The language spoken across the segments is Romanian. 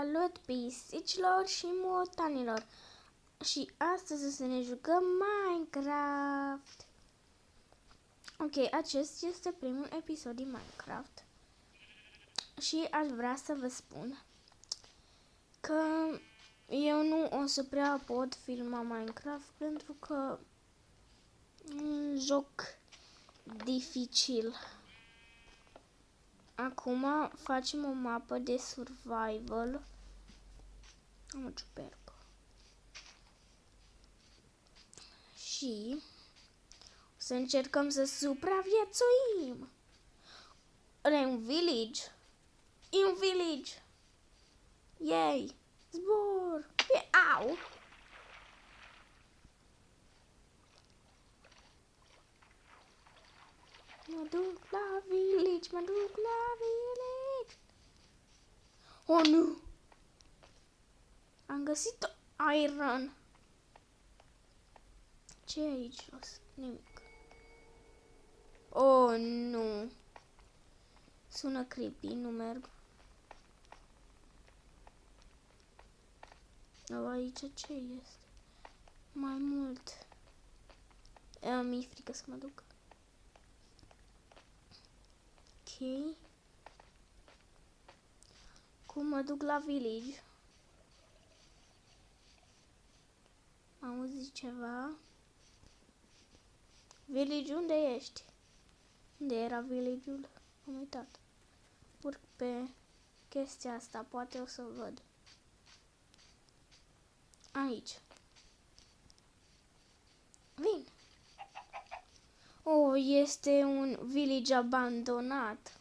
Salut pisicilor și motanilor. Și astăzi o să ne jucăm Minecraft. Ok, acest este primul episod din Minecraft. Și aș vrea să vă spun că eu nu o să prea pot filma Minecraft pentru că e un joc dificil. Acum facem o mapă de survival. Am o ciupercă. Și o să încercăm să supraviețuim. Ăla e un village. E un village. Yay! Zbor! Au! Mă duc la village, mă duc la village. Oh, nu! Am găsit iron. Ce e aici jos? Nimic. Oh, nu. Sună creepy, nu merg. Oh, aici ce este? Mai mult. Mi-e frică să mă duc. Ok. Cum mă duc la village? Am auzit ceva. Village, unde ești? Unde era village-ul? Am uitat. Urc pe chestia asta, poate o să văd. Aici. Vin. Oh, este un village abandonat.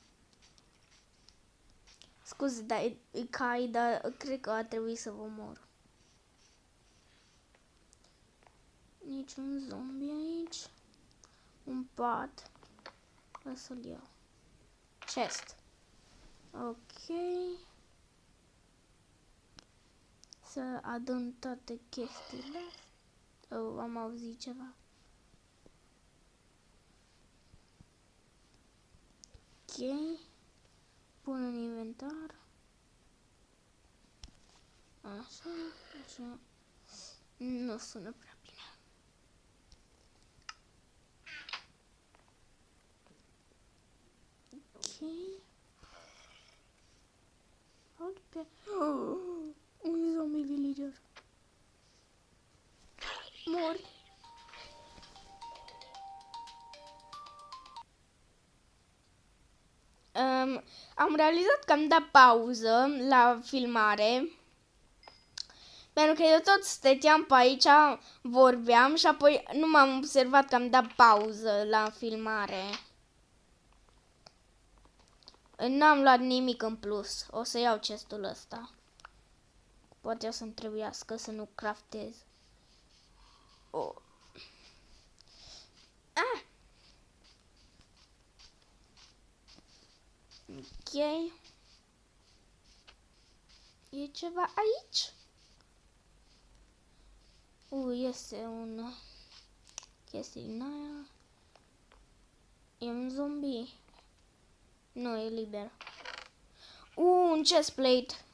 Scuze, dar e cai, dar cred că a trebuit să vă mor. Niciun zombie aici. Un pat. O să-l iau. Chest. Ok. Să adun toate chestiile. Oh, am auzit ceva. Ok. Pun în inventar. Așa, așa. Nu sună prea bine. Ok. Aud pe... Oh, un zombie villager. Mori. Am realizat că am dat pauză la filmare. Pentru că eu tot stăteam pe aici, vorbeam și apoi nu m-am observat că am dat pauză la filmare. N-am luat nimic în plus. O să iau chestul ăsta. Poate o să-mi trebuiască să nu craftez. Oh. Ah! Ok. E ceva aici? Este un chestie din aia. E un zombie. Nu, e liber. Un chestplate.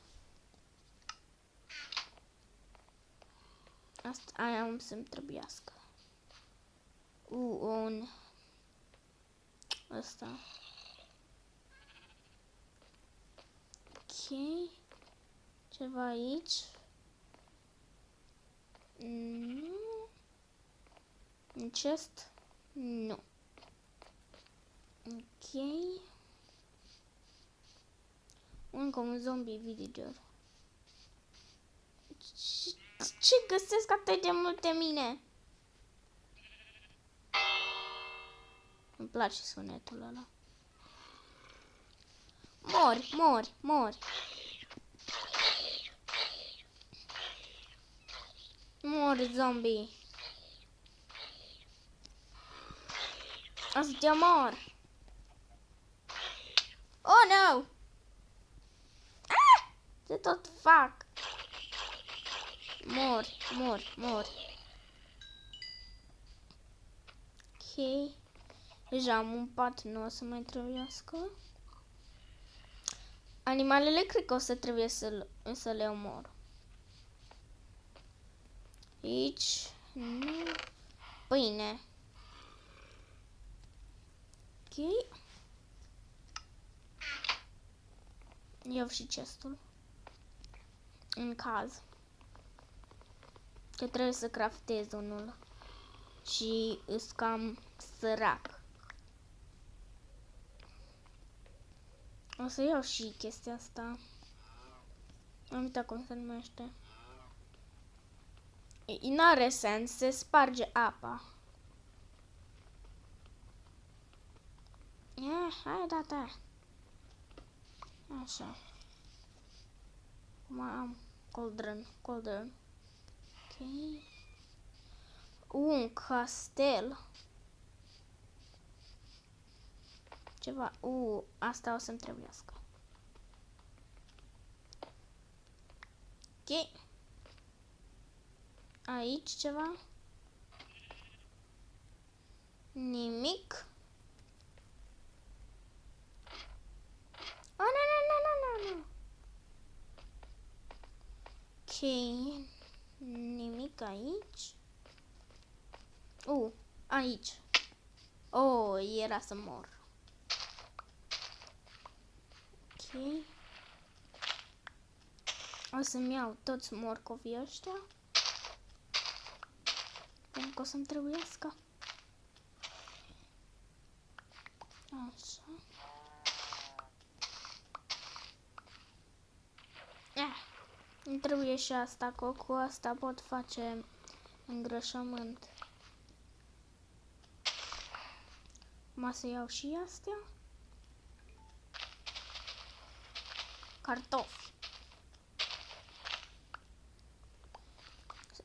Asta aia am să-mi trebuiască. Un... Asta. Ok. Ceva aici. Nu. Un chest? Nu. Ok. Încă un zombie villager. Ce găsesc atât de multe mine? Îmi place sunetul ăla. Mori, mori, mori. Mori, zombie. O să te mor. Oh, no! Ah! Ce tot fac? Mori, mori, mori. Ok. Deja am un pat, nu o să mai trebuiască. Animalele cred că o să trebuie să le omor. Aici, nu. Pâine. Ok. Iau și chestul. În caz că trebuie să craftez unul. Și îs cam sărac. O să iau și chestia asta. Am uitat cum se numește. N-are sens, se sparge apa. Hai, da. Așa. Mai am cauldron. Ok. Un castel. Ceva. Asta o să-mi trebuiască. Ok. Aici ceva. Nimic. Nu. Ok. Nimic aici. Aici. Era să mor. Ok. O să-mi iau toți morcovii ăștia. Pentru că o să-mi trebuiască. Așa. Îmi trebuie și asta, că cu asta pot face îngrășământ. Mă să iau și astea. Cartofi.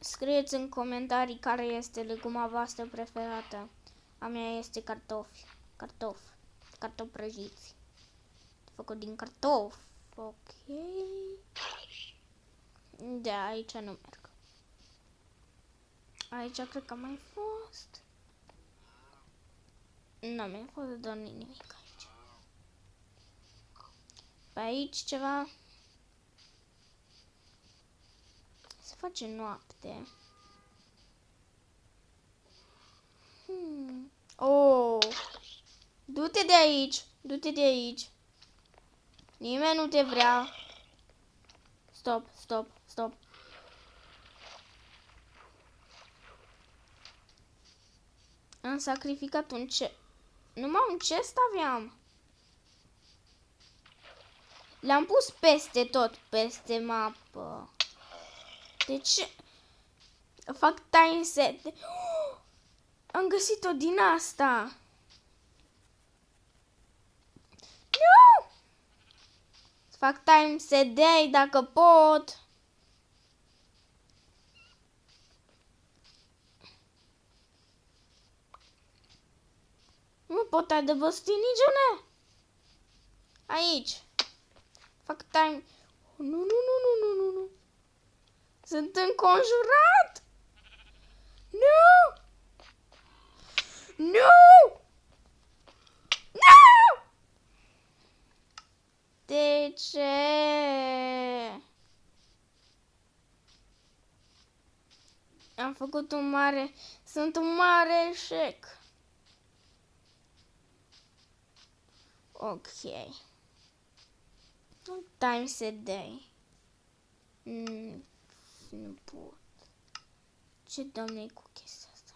Scrieți în comentarii care este leguma voastră preferată. A mea este cartofi. Cartofi prăjiți. Făcut din cartofi. Ok. Da, aici nu merg. Aici cred că am mai fost. Nu mi-a fost doar nimic aici. Pe aici ceva. Se face noapte. Du-te de aici. Nimeni nu te vrea. Stop. Am sacrificat un ce... Numai un chest aveam. L-am pus peste tot, peste mapă. De ce? Fac time set. Am găsit-o din asta. Nu! Fac time set day dacă pot. Nu pot adăposti niciuna. Aici. Fac time. Nu. Sunt înconjurat. Nu! De ce? Am făcut sunt un mare eșec. Ok. Time set day. Nu pot. Ce doamne cu chestia asta?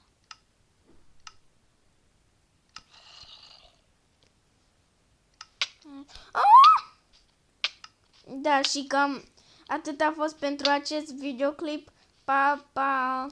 Da, și cam atât a fost pentru acest videoclip. Pa!